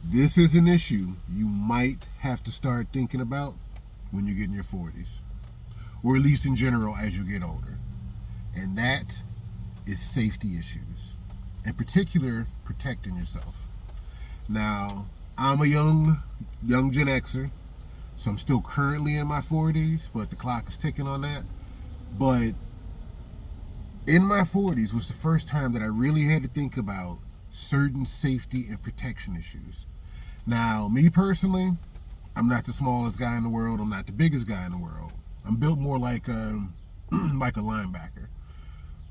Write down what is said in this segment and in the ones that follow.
This is an issue you might have to start thinking about when you get in your 40s, or at least in general as you get older. And that is safety issues, in particular, protecting yourself. Now, I'm a young Gen-Xer, so I'm still currently in my 40s, but the clock is ticking on that. But in my 40s was the first time that I really had to think about certain safety and protection issues. Now, me personally, I'm not the smallest guy in the world. I'm not the biggest guy in the world. I'm built more like like a linebacker.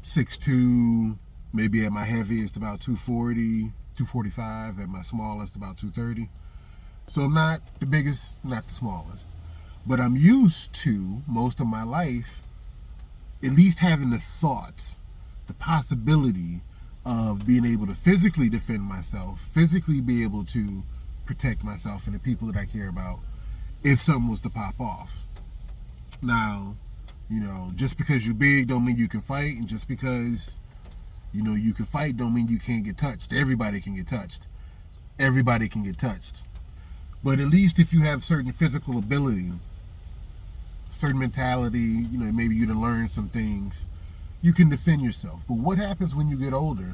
6'2", maybe at my heaviest about 240, 245, at my smallest about 230. So I'm not the biggest, not the smallest. But I'm used to, most of my life, at least having the thought, the possibility of being able to physically defend myself, physically be able to protect myself and the people that I care about if something was to pop off. Now, just because you're big don't mean you can fight, and just because, you can fight don't mean you can't get touched. Everybody can get touched. Everybody can get touched. But at least if you have certain physical ability, certain mentality, maybe you done learn some things, you can defend yourself. But what happens when you get older?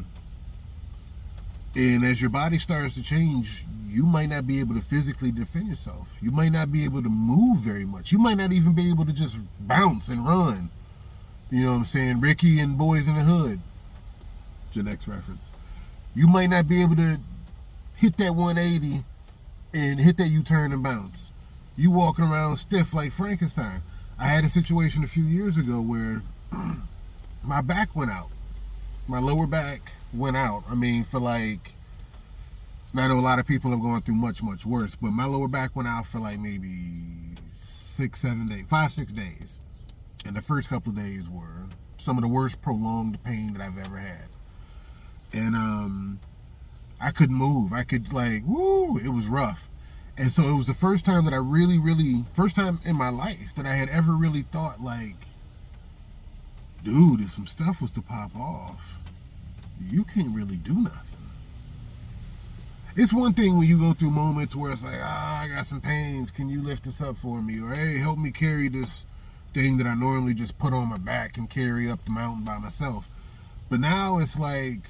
And as your body starts to change, you might not be able to physically defend yourself. You might not be able to move very much. You might not even be able to just bounce and run. You know what I'm saying? Ricky and Boys in the Hood. Gen-X reference. You might not be able to hit that 180 and hit that U-turn and bounce. You walking around stiff like Frankenstein. I had a situation a few years ago where my back went out. My lower back went out. I mean, for like, I know a lot of people have gone through much, much worse, but my lower back went out for like maybe 6 days. And the first couple of days were some of the worst prolonged pain that I've ever had. And I couldn't move. I could it was rough. And so it was the first time that I first time in my life that I had ever really thought like, dude, if some stuff was to pop off, you can't really do nothing. It's one thing when you go through moments where it's like, I got some pains, can you lift this up for me? Or, hey, help me carry this thing that I normally just put on my back and carry up the mountain by myself. But now it's like,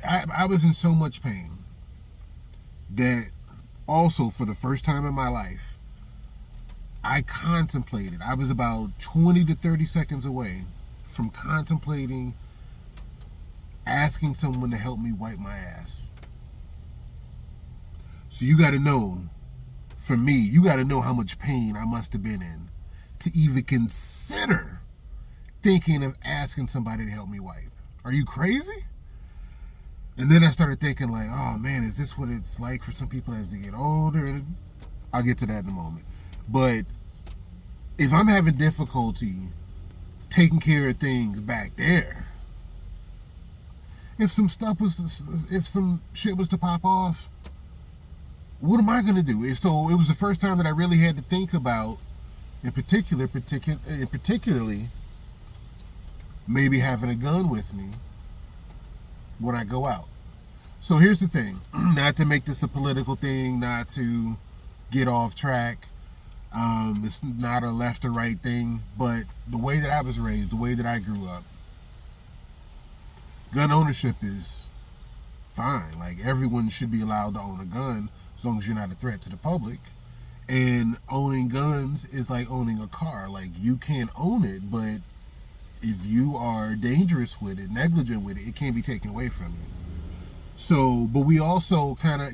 I was in so much pain that also for the first time in my life, I contemplated. I was about 20 to 30 seconds away from contemplating asking someone to help me wipe my ass. So you got to know, for me, you got to know how much pain I must have been in to even consider thinking of asking somebody to help me wipe. Are you crazy? And then I started thinking like, oh man, is this what it's like for some people as they get older? And I'll get to that in a moment. But if I'm having difficulty taking care of things back there, if some shit was to pop off, what am I gonna do? It was the first time that I really had to think about, particularly, maybe having a gun with me when I go out. So here's the thing, not to make this a political thing, not to get off track. It's not a left or right thing, but the way that I was raised, the way that I grew up, gun ownership is fine. Like, everyone should be allowed to own a gun as long as you're not a threat to the public. And owning guns is like owning a car. Like, you can't own it, but if you are dangerous with it, negligent with it, it can't be taken away from you. So, but we also kind of,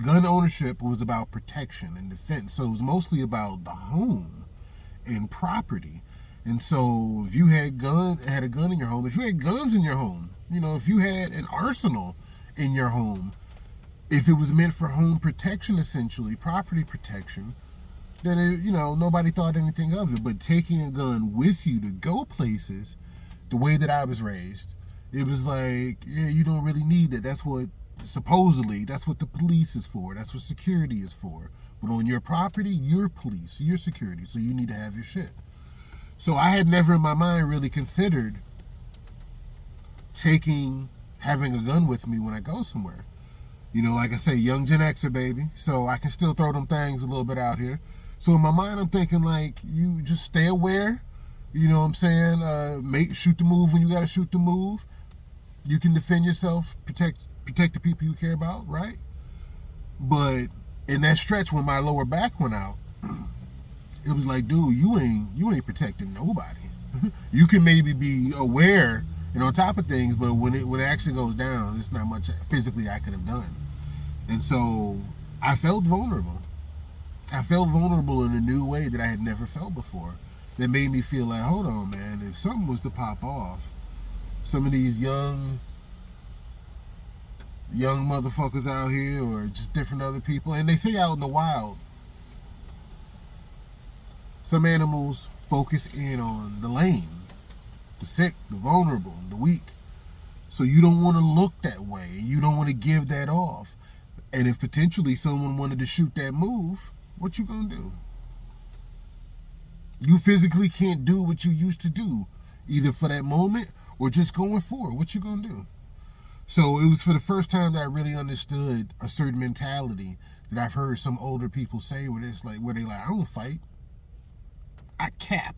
gun ownership was about protection and defense. So it was mostly about the home and property. And so if you had a gun in your home, if you had guns in your home, if you had an arsenal in your home, if it was meant for home protection, essentially, property protection, then nobody thought anything of it. But taking a gun with you to go places, the way that I was raised, it was like, yeah, you don't really need that. That's what the police is for. That's what security is for. But on your property, you're police, you're security, so you need to have your shit. So I had never in my mind really considered having a gun with me when I go somewhere. You know, like I say, Young Gen-Xer, baby. So I can still throw them things a little bit out here. So in my mind, I'm thinking like, you just stay aware. You know what I'm saying? Shoot the move when you got to shoot the move. You can defend yourself, protect the people you care about, right? But in that stretch when my lower back went out, it was like, dude, you ain't protecting nobody. You can maybe be aware and on top of things, but when it actually goes down, there's not much physically I could have done. And so I felt vulnerable. I felt vulnerable in a new way that I had never felt before. That made me feel like, hold on, man, if something was to pop off, some of these young motherfuckers out here or just different other people, and they say out in the wild, some animals focus in on the lame, the sick, the vulnerable, the weak. So you don't want to look that way. You don't want to give that off. And if potentially someone wanted to shoot that move, what you gonna do? You physically can't do what you used to do, either for that moment or just going forward. What you gonna do? So it was for the first time that I really understood a certain mentality that I've heard some older people say where they like, I don't fight, I cap.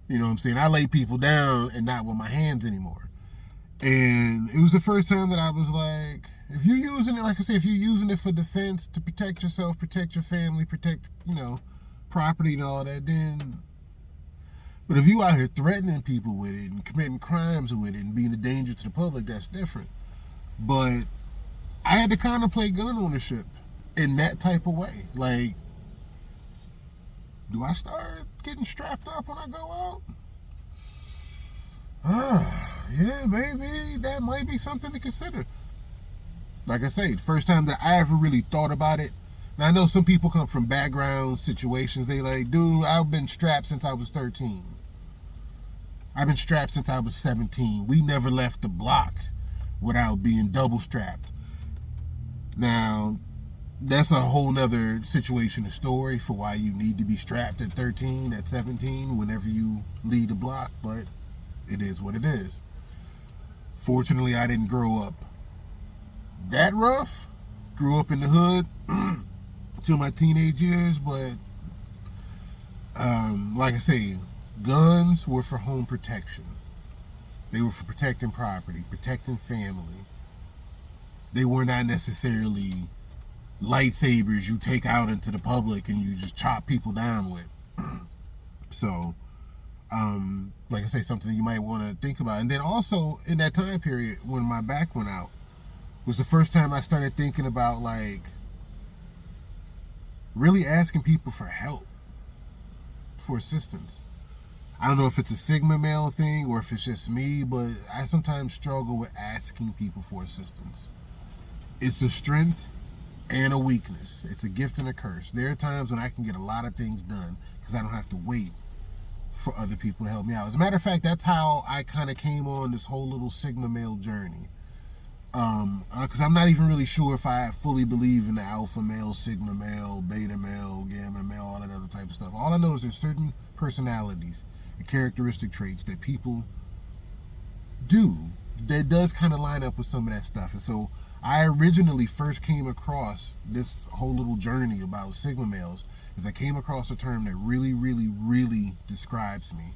You know what I'm saying? I lay people down and not with my hands anymore. And it was the first time that I was like, if you're using it, like I said, if you're using it for defense, to protect yourself, protect your family, protect, property and all that, then... But if you out here threatening people with it and committing crimes with it and being a danger to the public, that's different. But I had to contemplate gun ownership in that type of way. Like, do I start getting strapped up when I go out? Yeah, maybe that might be something to consider. Like I say, the first time that I ever really thought about it. Now, I know some people come from background situations. They like, dude, I've been strapped since I was 13. I've been strapped since I was 17. We never left the block without being double strapped. Now, that's a whole nother situation, a story for why you need to be strapped at 13, at 17, whenever you leave the block, but it is what it is. Fortunately, I didn't grow up that rough. Grew up in the hood till my teenage years, but like I say, guns were for home protection. They were for protecting property, protecting family. They were not necessarily lightsabers you take out into the public and you just chop people down with. So, like I say, something you might want to think about. And then also, in that time period, when my back went out, was the first time I started thinking about, like, really asking people for help, for assistance. I don't know if it's a Sigma male thing or if it's just me, but I sometimes struggle with asking people for assistance. It's a strength and a weakness. It's a gift and a curse. There are times when I can get a lot of things done because I don't have to wait for other people to help me out. As a matter of fact, that's how I kind of came on this whole little Sigma male journey. Because I'm not even really sure if I fully believe in the alpha male, sigma male, beta male, gamma male, all that other type of stuff. All I know is there's certain personalities and characteristic traits that people do that does kind of line up with some of that stuff. And so I originally first came across this whole little journey about sigma males as I came across a term that really, really, really describes me.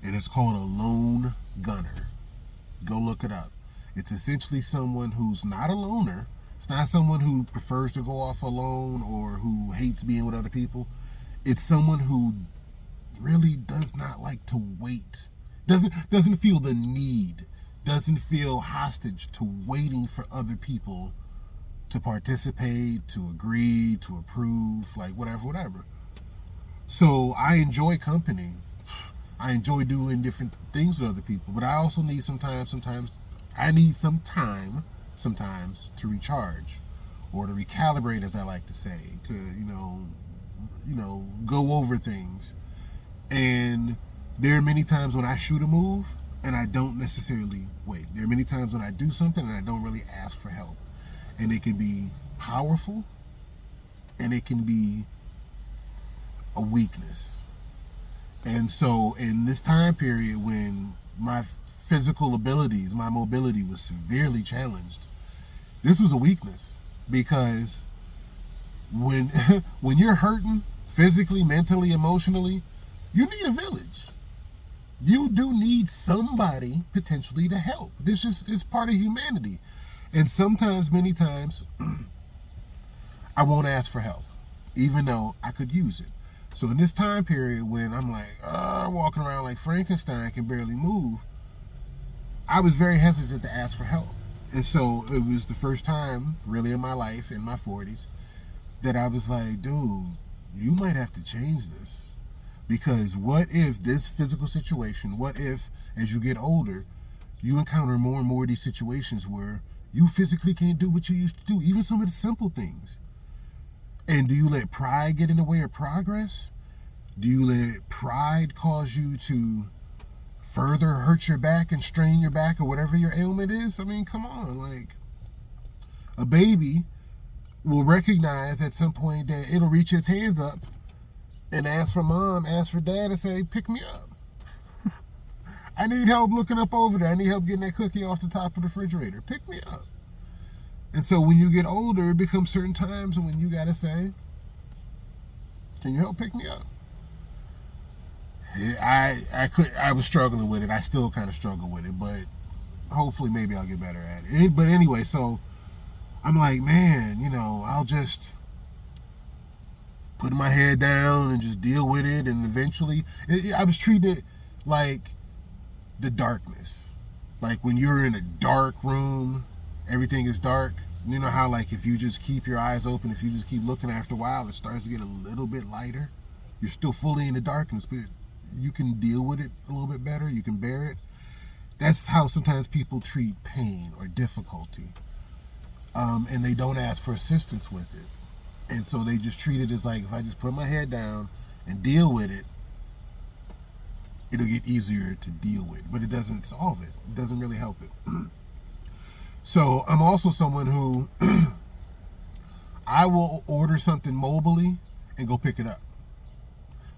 And it's called a lone gunner. Go look it up. It's essentially someone who's not a loner. It's not someone who prefers to go off alone or who hates being with other people. It's someone who really does not like to wait. Doesn't feel the need. Doesn't feel hostage to waiting for other people to participate, to agree, to approve, like whatever. So I enjoy company. I enjoy doing different things with other people, but I also need sometimes to recharge or to recalibrate, as I like to say, to, go over things. And there are many times when I shoot a move and I don't necessarily wait. There are many times when I do something and I don't really ask for help. And it can be powerful and it can be a weakness. And so in this time period when my physical abilities, my mobility was severely challenged, This was a weakness because when when you're hurting physically, mentally, emotionally, you need a village. You do need somebody potentially to help. This just is part of humanity. And sometimes, many times, I won't ask for help, even though I could use it. So in this time period when I'm like, walking around like Frankenstein, can barely move, I was very hesitant to ask for help. And so it was the first time really in my life, in my 40s, that I was like, dude, you might have to change this. Because what if this physical situation, what if as you get older, you encounter more and more of these situations where you physically can't do what you used to do, even some of the simple things. And do you let pride get in the way of progress? Do you let pride cause you to further hurt your back and strain your back or whatever your ailment is? I mean, come on. Like, a baby will recognize at some point that it'll reach its hands up and ask for mom, ask for dad, and say, pick me up. I need help looking up over there. I need help getting that cookie off the top of the refrigerator. Pick me up. And so when you get older, it becomes certain times when you got to say, can you help pick me up? I was struggling with it. I still kind of struggle with it, but hopefully maybe I'll get better at it. But anyway, so I'm like, man, I'll just put my head down and just deal with it. And eventually, I was treated like the darkness. Like when you're in a dark room, everything is dark. You know how like if you just keep your eyes open, if you just keep looking, after a while, it starts to get a little bit lighter. You're still fully in the darkness, but you can deal with it a little bit better. You can bear it. That's how sometimes people treat pain or difficulty. And they don't ask for assistance with it. And so they just treat it as like, if I just put my head down and deal with it, it'll get easier to deal with. But it doesn't solve it. It doesn't really help it. So I'm also someone who I will order something mobily and go pick it up.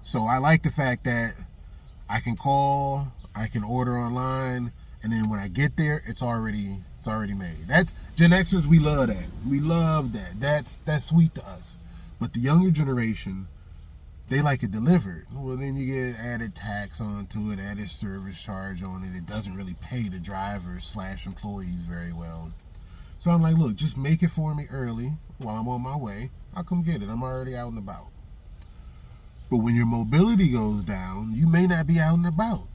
So I like the fact that I can call, I can order online, and then when I get there, it's already made. That's Gen-Xers, we love that. We love that. That's sweet to us. But the younger generation, they like it delivered. Well, then you get added tax onto it, added service charge on it. It doesn't really pay the drivers / employees very well. So I'm like, look, just make it for me early while I'm on my way. I'll come get it. I'm already out and about. But when your mobility goes down, you may not be out and about.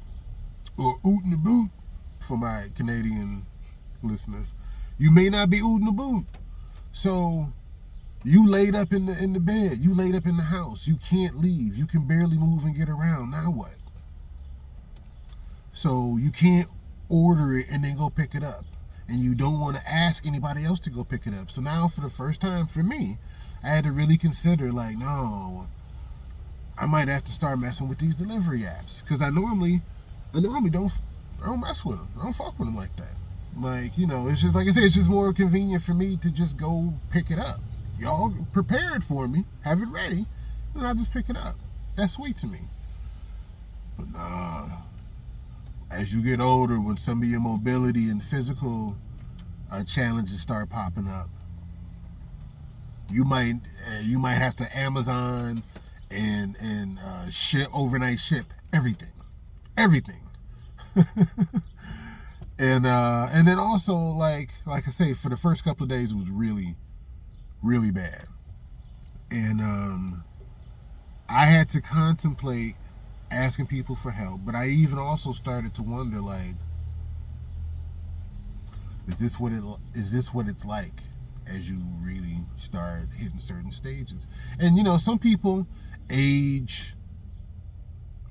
Or oot in the boot, for my Canadian listeners. You may not be oot in the boot. So you laid up in the bed. You laid up in the house. You can't leave. You can barely move and get around. Now what? So you can't order it and then go pick it up. And you don't want to ask anybody else to go pick it up. So now for the first time for me, I had to really consider like, no, I might have to start messing with these delivery apps. Because I normally don't mess with them. I don't fuck with them like that. Like, it's just, like I said, it's just more convenient for me to just go pick it up. Y'all prepare it for me, have it ready, and I'll just pick it up. That's sweet to me. But nah, as you get older, when some of your mobility and physical challenges start popping up, you might have to Amazon and overnight ship everything. And then also, like I say, for the first couple of days it was really, really bad. And I had to contemplate asking people for help, but I even also started to wonder, like, is this what it's like as you really start hitting certain stages? And some people age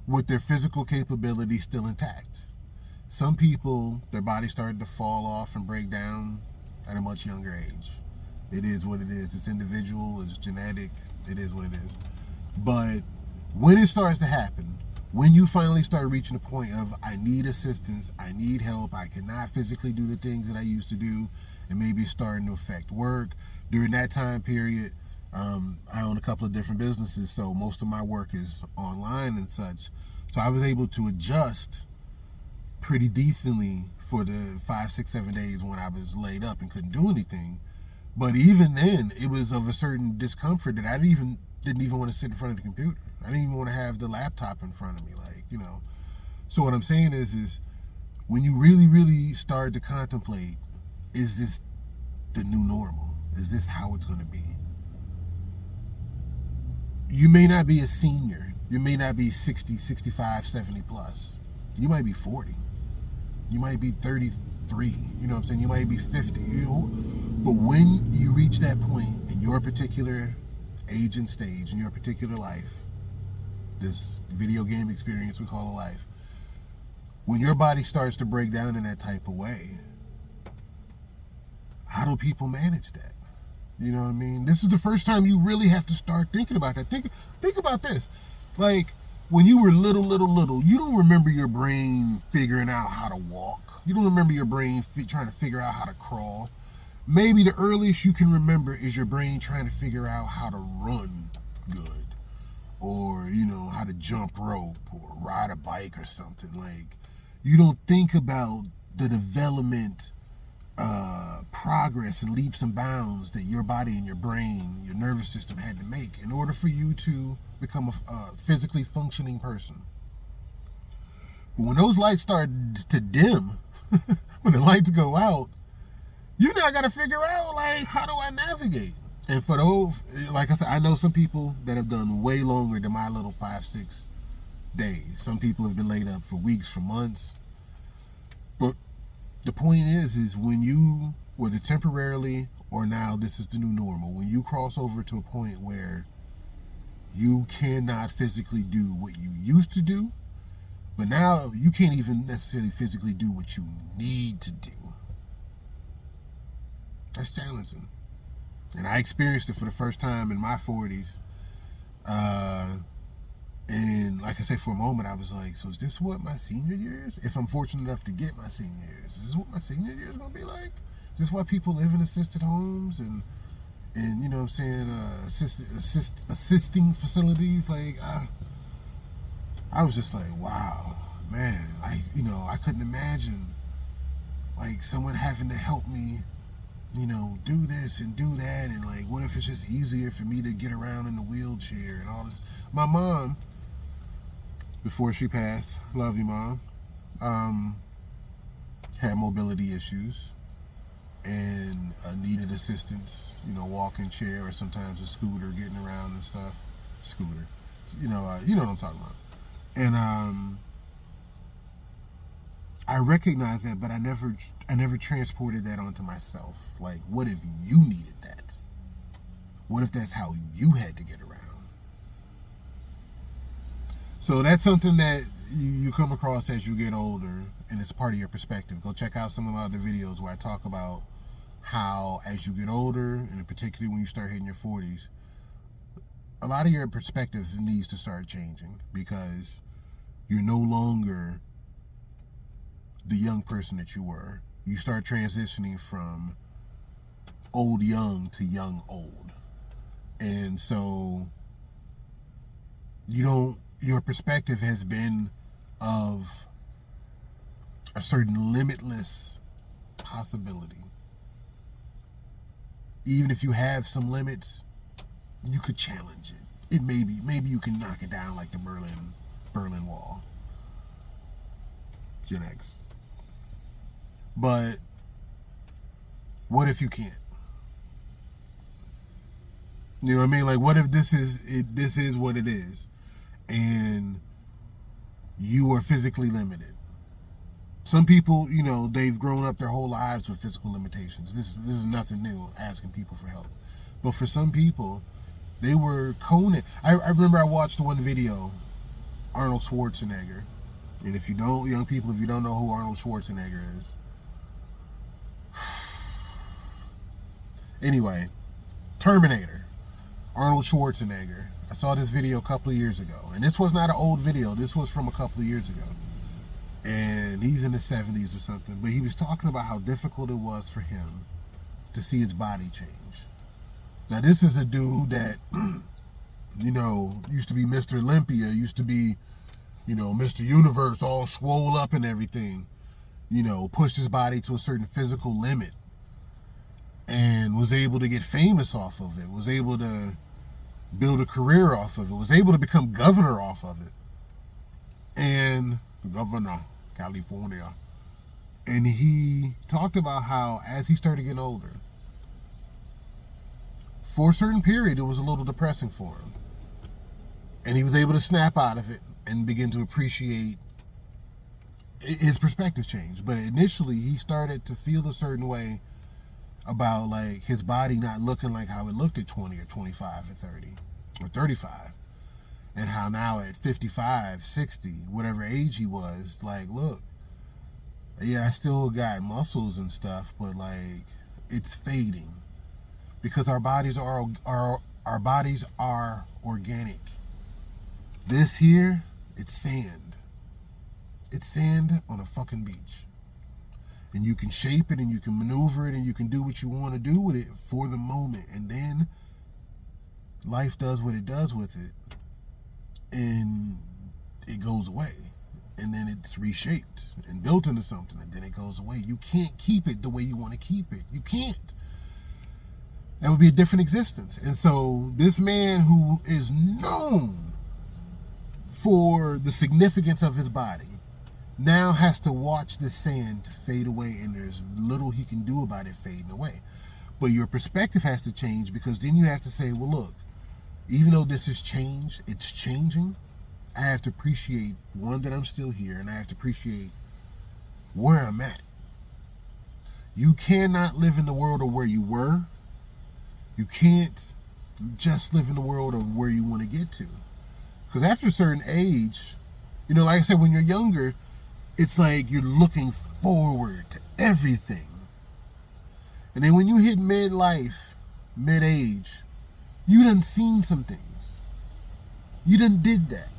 with their physical capability still intact. Some people, their body started to fall off and break down at a much younger age. It is what it is. It's individual, it's genetic, it is what it is. But when it starts to happen, when you finally start reaching a point of, I need assistance, I need help, I cannot physically do the things that I used to do, and maybe it's starting to affect work. During that time period, I own a couple of different businesses, so most of my work is online and such. So I was able to adjust pretty decently for the 5, 6, 7 days when I was laid up and couldn't do anything. But even then, it was of a certain discomfort that I didn't even want to sit in front of the computer. I didn't even want to have the laptop in front of me, like, you know. So what I'm saying is when you really, really start to contemplate, is this the new normal? Is this how it's going to be? You may not be a senior. You may not be 60, 65, 70 plus. You might be 40. You might be 33. You know what I'm saying? You might be 50. But when you reach that point in your particular age and stage, in your particular life, this video game experience we call a life, when your body starts to break down in that type of way, how do people manage that? You know what I mean? This is the first time you really have to start thinking about that. Think about this. Like, when you were little, you don't remember your brain figuring out how to walk. You don't remember your brain trying to figure out how to crawl. Maybe the earliest you can remember is your brain trying to figure out how to run good. Or, you know, how to jump rope or ride a bike or something. Like, you don't think about the development, progress and leaps and bounds that your body and your brain, your nervous system had to make in order for you to become a physically functioning person. But when those lights start to dim, when the lights go out, you now got to figure out, like, how do I navigate? And for those, like I said, I know some people that have done way longer than my little 5-6 days. Some people have been laid up for weeks, for months. But the point is when you, whether temporarily or now this is the new normal, when you cross over to a point where you cannot physically do what you used to do, but now you can't even necessarily physically do what you need to do. That's challenging. And I experienced it for the first time in my 40s. And like I said, for a moment, I was like, so is this what my senior years? If I'm fortunate enough to get my senior years, is this what my senior years is going to be like? Is this why people live in assisted homes and you know what I'm saying, assisting facilities? Like, I was just like, wow, man, I couldn't imagine, like, someone having to help me, you know, do this and do that, and like, what if it's just easier for me to get around in the wheelchair and all this? My mom, before she passed, love you, Mom, had mobility issues and needed assistance, you know, walking chair or sometimes a scooter, getting around and stuff. Scooter, you know what I'm talking about. And I recognize that, but I never transported that onto myself. Like, what if you needed that? What if that's how you had to get around? So that's something that you come across as you get older, and it's part of your perspective. Go check out some of my other videos where I talk about how, as you get older, and particularly when you start hitting your 40s, a lot of your perspective needs to start changing, because you're no longer the young person that you were. You start transitioning from old young to young old. And so your perspective has been of a certain limitless possibility. Even if you have some limits, you could challenge it. Maybe you can knock it down like the Berlin Wall. Gen X. But what if you can't? You know what I mean? Like, what if this is what it is, and you are physically limited? Some people, you know, they've grown up their whole lives with physical limitations. This is nothing new, asking people for help. But for some people, they were Conan. I remember I watched one video, Arnold Schwarzenegger. And if you don't, young people, if you don't know who Arnold Schwarzenegger is. Anyway, Terminator, Arnold Schwarzenegger. I saw this video a couple of years ago. And this was not an old video. This was from a couple of years ago. And he's in the 70s or something. But he was talking about how difficult it was for him to see his body change. Now, this is a dude that, you know, used to be Mr. Olympia, used to be, you know, Mr. Universe, all swole up and everything, you know, pushed his body to a certain physical limit. and was able to get famous off of it, was able to build a career off of it, was able to become governor off of it. And Governor, California. And he talked about how as he started getting older, for a certain period, it was a little depressing for him. And he was able to snap out of it and begin to appreciate his perspective change. But initially, he started to feel a certain way about like his body not looking like how it looked at 20 or 25 or 30 or 35. And how now at 55, 60, whatever age he was, like, look, yeah, I still got muscles and stuff, but like it's fading because our bodies are organic. This here, it's sand. It's sand on a fucking beach. And you can shape it and you can maneuver it and you can do what you want to do with it for the moment. And then life does what it does with it. And it goes away. And then it's reshaped and built into something. And then it goes away. You can't keep it the way you want to keep it. You can't. That would be a different existence. And so this man who is known for the significance of his body now has to watch the sand fade away, and there's little he can do about it fading away. But your perspective has to change, because then you have to say, well, look, even though this has changed, it's changing. I have to appreciate, one, that I'm still here, and I have to appreciate where I'm at. You cannot live in the world of where you were. You can't just live in the world of where you want to get to. Because after a certain age, you know, like I said, when you're younger, it's like you're looking forward to everything. And then when you hit midlife, mid-age, you done seen some things. You done did that.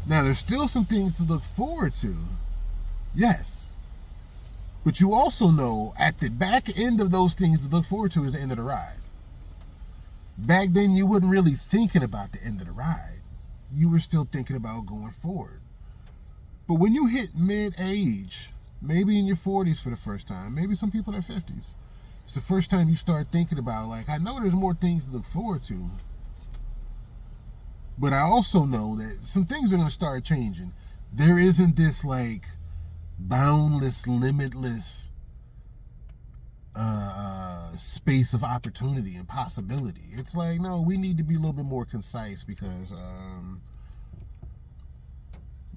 Now, there's still some things to look forward to. Yes. But you also know at the back end of those things to look forward to is the end of the ride. Back then, you wasn't really thinking about the end of the ride. You were still thinking about going forward. But when you hit mid-age, maybe in your 40s for the first time, maybe some people in their 50s, it's the first time you start thinking about, like, I know there's more things to look forward to, but I also know that some things are going to start changing. There isn't this, like, boundless, limitless space of opportunity and possibility. It's like, no, we need to be a little bit more concise, because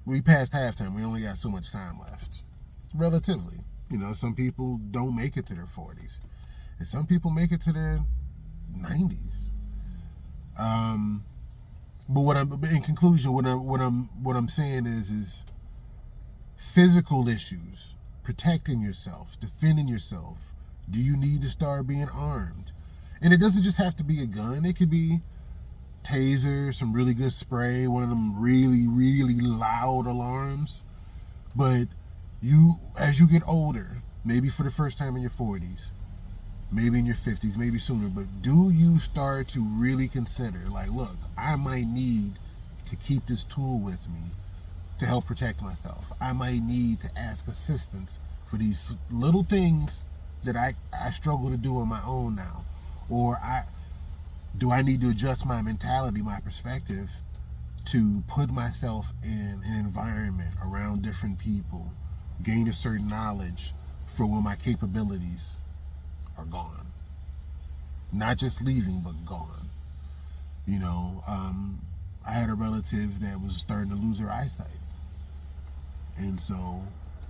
we passed halftime. We only got so much time left. Relatively. You know, some people don't make it to their 40s. And some people make it to their 90s. But in conclusion, what I'm saying is physical issues, protecting yourself, defending yourself. Do you need to start being armed? And it doesn't just have to be a gun. It could be taser, some really good spray, one of them really, really loud alarms. But you, as you get older, maybe for the first time in your 40s, maybe in your 50s, maybe sooner, but do you start to really consider, like, look, I might need to keep this tool with me to help protect myself. I might need to ask assistance for these little things that I struggle to do on my own now. Or do I need to adjust my mentality, my perspective, to put myself in an environment around different people, gain a certain knowledge for when my capabilities are gone. Not just leaving, but gone. You know, I had a relative that was starting to lose her eyesight. And so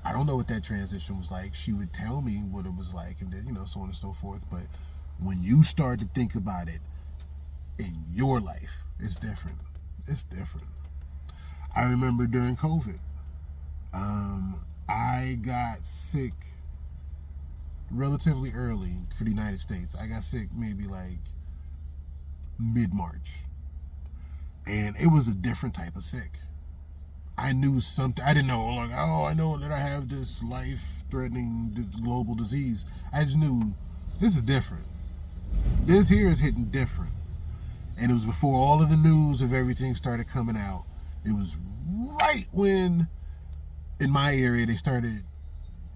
I don't know what that transition was like. She would tell me what it was like, and then, you know, so on and so forth. But when you start to think about it in your life, it's different. It's different. I remember during COVID, I got sick relatively early for the United States. I got sick maybe like mid-March. And it was a different type of sick. I knew something. I didn't know, like, oh, I know that I have this life-threatening global disease. I just knew this is different. This here is hitting different. And it was before all of the news of everything started coming out. It was right when, in my area, they started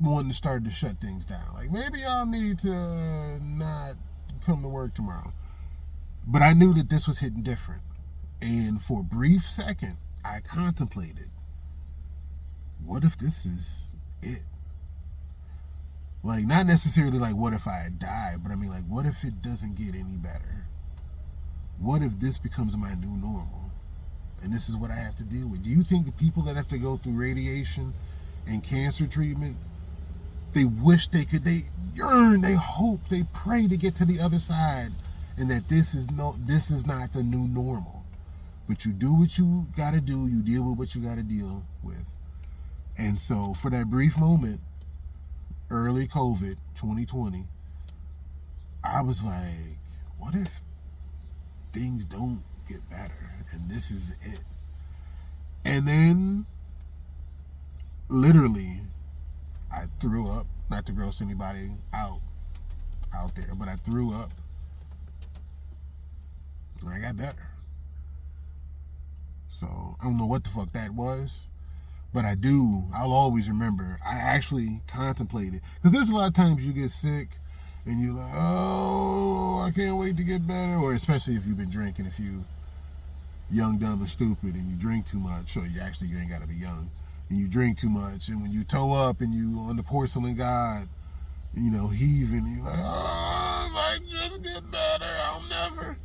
wanting to start to shut things down. Like, maybe I'll need to not come to work tomorrow. But I knew that this was hitting different. And for a brief second, I contemplated, what if this is it? Like, not necessarily like, what if I had died, but I mean, like, what if it doesn't get any better? What if this becomes my new normal? And this is what I have to deal with. Do you think the people that have to go through radiation and cancer treatment, they wish they could, they yearn, they hope, they pray to get to the other side, and that this is not the new normal? But you do what you got to do. You deal with what you got to deal with. And so for that brief moment, early COVID 2020, I was like, what if things don't get better and this is it? And then literally I threw up, not to gross anybody out there, but I threw up and I got better. So I don't know what the fuck that was, but I'll always remember, I actually contemplated, because there's a lot of times you get sick and you're like, oh, I can't wait to get better, or especially if you've been drinking, if you young, dumb, and stupid, and you drink too much, or you ain't got to be young, and you drink too much, and when you toe up and you on the porcelain god, heaving, and you're like, oh, if I just get better, I'll never,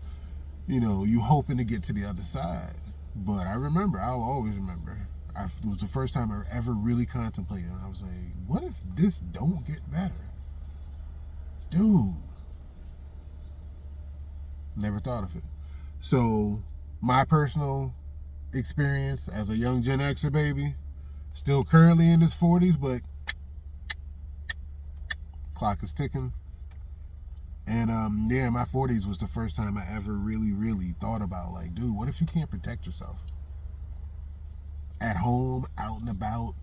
you hoping to get to the other side. But I'll always remember, it was the first time I ever really contemplated, and I was like, what if this don't get better? Dude. Never thought of it. So, my personal experience as a young Gen-Xer baby, still currently in his 40s, but clock is ticking. And my 40s was the first time I ever really, really thought about, like, dude, what if you can't protect yourself? At home, out and about,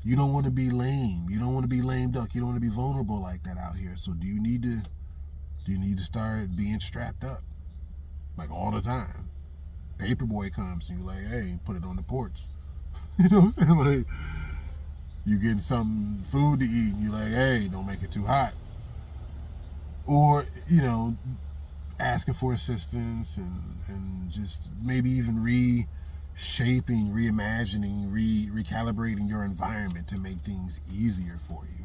you don't want to be lame. You don't want to be lame duck. You don't want to be vulnerable like that out here. So do you need to start being strapped up? Like, all the time. Paperboy comes and you're like, hey, put it on the porch. You know what I'm saying? Like, you getting some food to eat and you're like, hey, don't make it too hot. Or, asking for assistance and just maybe even reshaping, reimagining, recalibrating your environment to make things easier for you.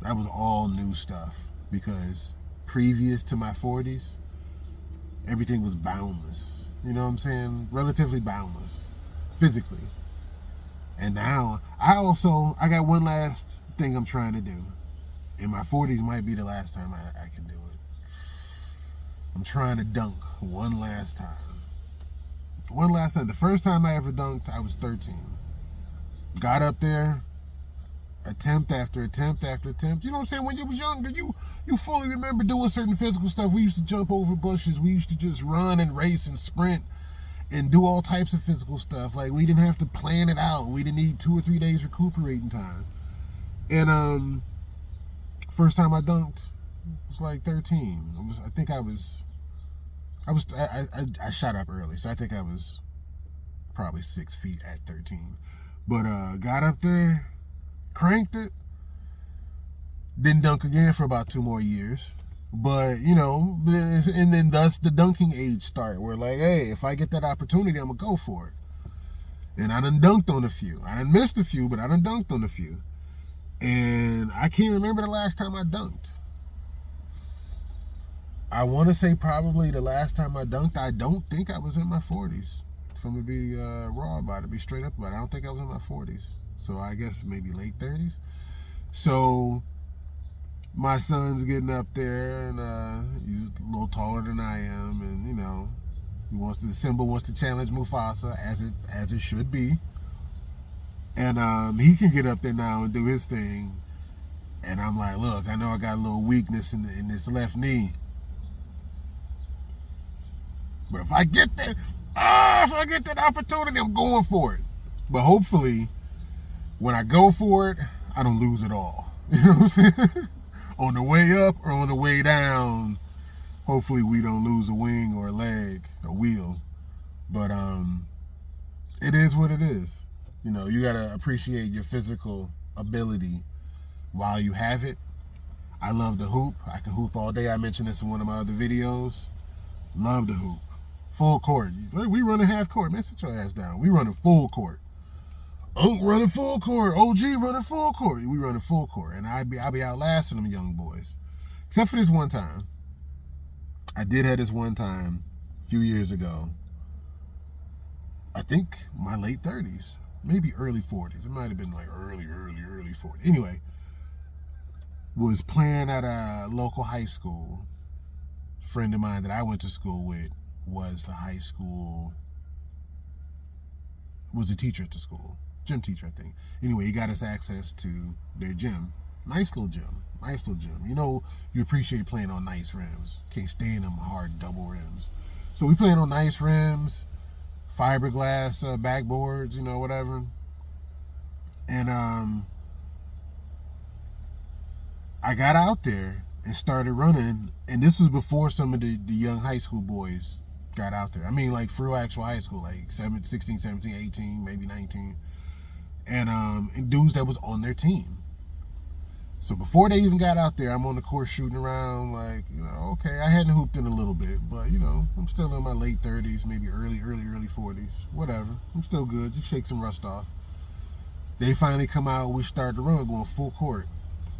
That was all new stuff, because previous to my 40s, everything was boundless. You know what I'm saying? Relatively boundless, physically. And now, I got one last thing I'm trying to do. And my 40s might be the last time I can do it. I'm trying to dunk one last time. One last time. The first time I ever dunked, I was 13. Got up there, attempt after attempt after attempt. You know what I'm saying? When you was younger, you fully remember doing certain physical stuff. We used to jump over bushes. We used to just run and race and sprint and do all types of physical stuff. Like, we didn't have to plan it out. We didn't need 2 or 3 days recuperating time. And first time I dunked was like 13. I shot up early, so I think I was probably 6 feet at 13. But got up there, cranked it, didn't dunk again for about 2 more years. But, and then thus the dunking age start. Where like, hey, if I get that opportunity, I'm going to go for it. And I done dunked on a few. I done missed a few, but I done dunked on a few. And I can't remember the last time I dunked. I want to say probably the last time I dunked, I don't think I was in my 40s. If I'm going to be raw about it, be straight up about it, I don't think I was in my 40s. So I guess maybe late 30s. So my son's getting up there, and he's a little taller than I am, and Simba wants to challenge Mufasa, as it should be. And he can get up there now and do his thing. And I'm like, look, I know I got a little weakness in this left knee. But if I get that opportunity, I'm going for it. But hopefully, when I go for it, I don't lose it all. You know what I'm saying? On the way up or on the way down, hopefully we don't lose a wing or a leg, a wheel. But it is what it is. You gotta appreciate your physical ability while you have it. I love to hoop. I can hoop all day. I mentioned this in one of my other videos. Love to hoop. Full court. We running half court. Man, sit your ass down. We running full court. Running full court. OG running full court. We running full court. And I be outlasting them young boys. Except for this one time. I did have this one time a few years ago. I think my late 30s. Maybe early 40s. It might have been like early 40s. Anyway, was playing at a local high school. A friend of mine that I went to school with was a teacher at the school. Gym teacher, I think. Anyway, he got us access to their gym. Nice little gym. You know, you appreciate playing on nice rims. Can't stand them hard double rims. So we playing on nice rims, fiberglass backboards, you know, whatever. And I got out there and started running. And this was before some of the young high school boys got out there. I mean, like, for real actual high school, like 16, 17, 18, maybe 19. And dudes that was on their team. So before they even got out there, I'm on the course shooting around, like, you know, okay, I hadn't hooped in a little bit, but, you know, I'm still in my late 30s, maybe early 40s, whatever. I'm still good, just shake some rust off. They finally come out, we start to run, going full court.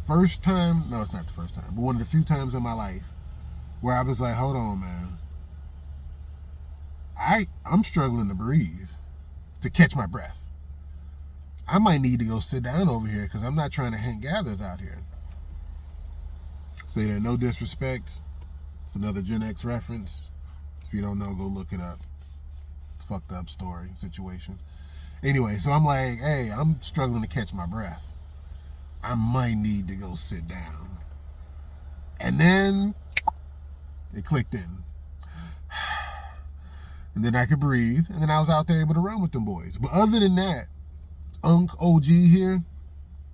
First time, no, it's not the first time, but one of the few times in my life where I was like, hold on, man. I'm struggling to breathe, to catch my breath. I might need to go sit down over here because I'm not trying to hang gathers out here. Say that, no disrespect. It's another Gen X reference. If you don't know, go look it up. It's a fucked up story, situation. Anyway, so I'm like, hey, I'm struggling to catch my breath. I might need to go sit down. And then it clicked in. And then I could breathe. And then I was out there able to run with them boys. But other than that, OG here,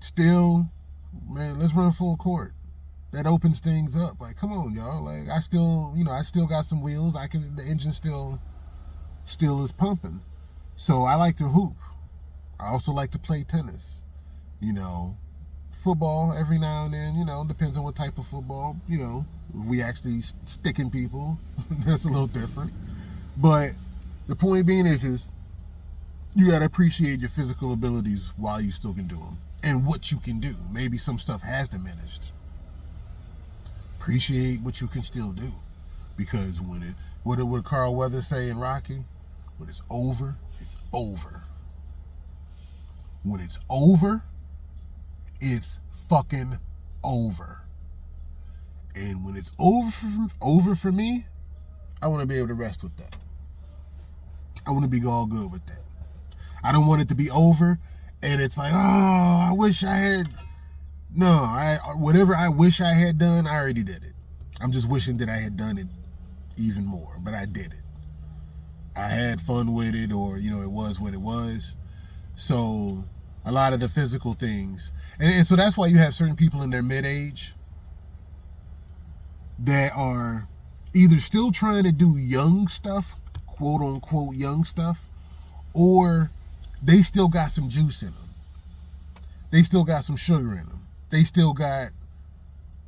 still, man, let's run full court. That opens things up. Like, come on, y'all. Like, I still got some wheels. The engine still is pumping. So I like to hoop. I also like to play tennis. You know, football every now and then, you know, depends on what type of football. You know, if we actually sticking people, that's a little different. But the point being is you got to appreciate your physical abilities while you still can do them. And what you can do. Maybe some stuff has diminished. Appreciate what you can still do. Because what did Carl Weathers say in Rocky? When it's over, it's over. When it's over, it's fucking over. And when it's over for me, I want to be able to rest with that. I want to be all good with that. I don't want it to be over and it's like, oh, I wish I had. No, whatever I wish I had done, I already did it. I'm just wishing that I had done it even more, but I did it. I had fun with it, or, you know, it was what it was. So a lot of the physical things. And so that's why you have certain people in their mid-age that are either still trying to do young stuff, quote unquote young stuff, or they still got some juice in them. They still got some sugar in them. They still got,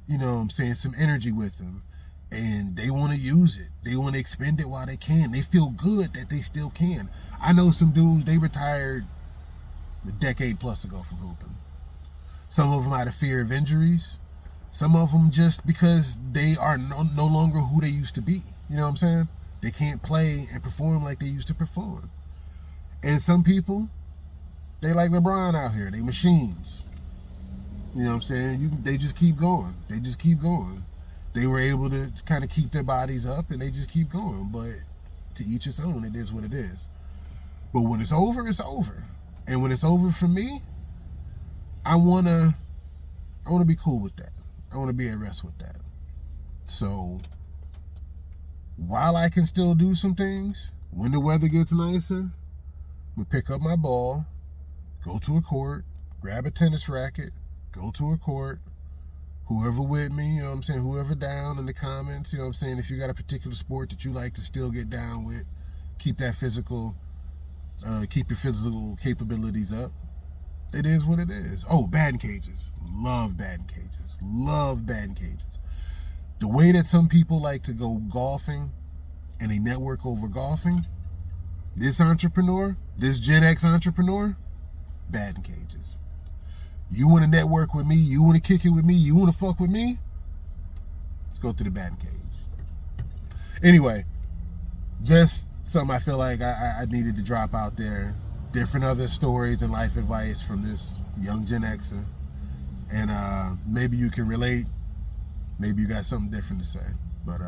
you know what I'm saying, some energy with them. And they want to use it. They want to expend it while they can. They feel good that they still can. I know some dudes, they retired a decade plus ago from hooping. Some of them out of fear of injuries. Some of them just because they are no longer who they used to be. You know what I'm saying? They can't play and perform like they used to perform. And some people, they like LeBron out here. They machines. You know what I'm saying? They just keep going. They were able to kind of keep their bodies up, and they just keep going. But to each its own, it is what it is. But when it's over, it's over. And when it's over for me, I wanna be cool with that. I want to be at rest with that. So while I can still do some things, when the weather gets nicer, I'm going to pick up my ball, go to a court, grab a tennis racket, go to a court, whoever with me, you know what I'm saying, whoever down in the comments, you know what I'm saying, if you got a particular sport that you like to still get down with, keep your physical capabilities up. It is what it is. Oh, batting cages. Love batting cages. Love batting cages. The way that some people like to go golfing and they network over golfing, this entrepreneur, this Gen X entrepreneur, batting cages. You want to network with me? You want to kick it with me? You want to fuck with me? Let's go to the batting cage. Anyway, just something I feel like I needed to drop out there. Different other stories and life advice from this young Gen-Xer. And maybe you can relate. Maybe you got something different to say. But